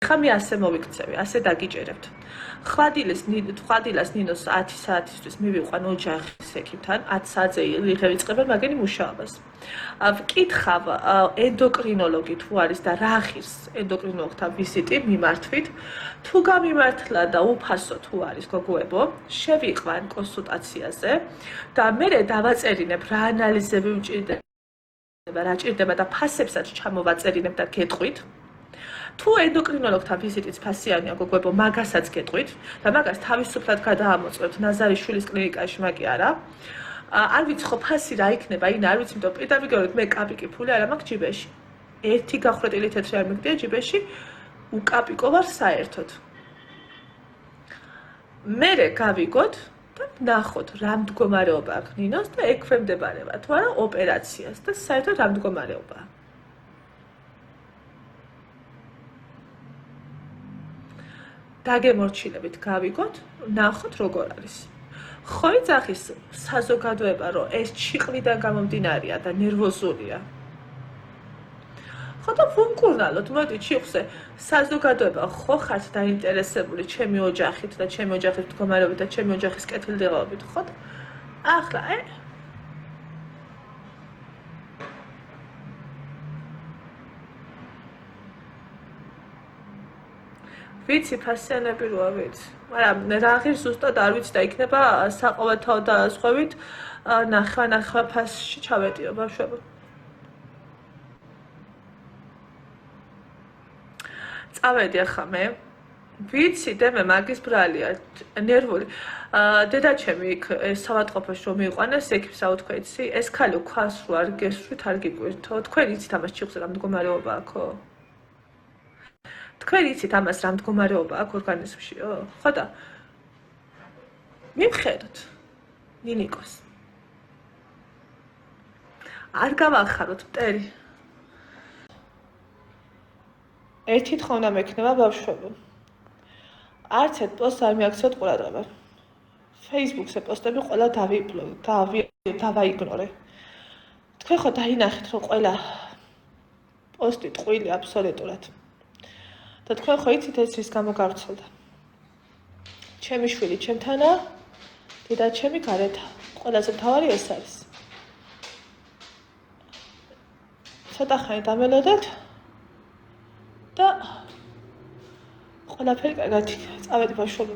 ეხლა მე ასე მოვიქცევი, ასე დაგიჭერებთ. ხვადილას ნინოს 10 საათისთვის მივიყვან ოჯახის ექიმთან, 10 საათზე ვიღებიწყებენ მაგენი მუშაობას. ვკითხავ ენდოკრინოლოგი თუ არის და რა ღირს ენდოკრინოლოგთან ვიზიტი მიმართვით. თუ გამიმართლა და უფასო თუ არის გოგოებო, შევიყვან კონსულტაციაზე და მე დავაწერინებ რა ანალიზები მჭირდება, რა ჭირდება და ფასებსაც ჩამოვაწერინებ და გეტყვით. თუ ენდოკრინოლოგთან ვიზიტიც ფასიანია გოგოებო, მაგასაც გეტყვით და მაგას თავისუფლად გადაამოწმებთ ნაზარიშვილის კლინიკაში, მაგი არა. არ ვიცი ხო ფასი რა იქნება, არ ვიცი, იმიტომ პირდაპირ მე კაპიკი ფული არ მაქვს ჯიბეში. ერთი გახრეტილი თეთრი არ მიგდია ჯიბეში, უკაპიკო ვარ საერთოდ. მერე გავიგოთ და ნახოთ რა მდგომარეობა აქვს ნინოს და ექვემდებარება თუ არა ოპერაციას და საერთოდ რა მდგომარეობაა. დაგემორჩილებით გავიგოთ, ნახოთ როგორ არის. ხო იძახის საზოგადოება, რომ ეს ჩიყლიდან გამომდინარეა და ნერვოზულია. ხო და ვუმკურნალოთ, მოდი ჩიხზე, საზოგადოება ხო ხართ დაინტერესებული ჩემი ოჯახით და ჩემი ოჯახის მდგომარეობით და ჩემი ოჯახის კეთილდღეობით, ხო? ახლა, ვიცი ფასიანები როა ვიცი, მაგრამ რა ღირს ზუსტად არ ვიცი და იქნება საყოველთაო დაასხვევით ნახვა ფასში ჩავეტიო ბავშვებო. წავედი ახლა მე, ვიცი დემე მაგის ბრალია, ნერვული. დედაჩემი იქ სავადმყოფოში რომ მიიყვანეს ექიმს აუ თქვენ იცი, ეს ქალი ქვას რო არ გესვრით, არ გიკვირთო, თქვენ იცით ამას ჩიხზე რა მდგომარეობა აქვს? თქვენ იცით ამას რა მდგომარეობა აქვს ორგანიზმშიო? ხო და მივხედოთ ნინიკოს. არ გავახაროთ მტერი. ერთი თხოვნა მექნება ბავშვებო. არც ერთ პოსტს არ მიაქცევთ ყურადღება. Facebook-ზე პოსტები ყველა დავაიგნორე. თქვენ ხო დაინახეთ რომ ყველა პოსტი ტყუილი აბსოლუტურად. და თქვენ ხო იცით ეს რის გამო გავრცელდა. ჩემი შვილი ჩემთანა, დედაჩემი გარეთა. ყველაზე მთავარი ეს არის. ცოტა ხანი დამელოდეთ და ყველაფერი კარგად იქნება. წავედი ბავშვებო.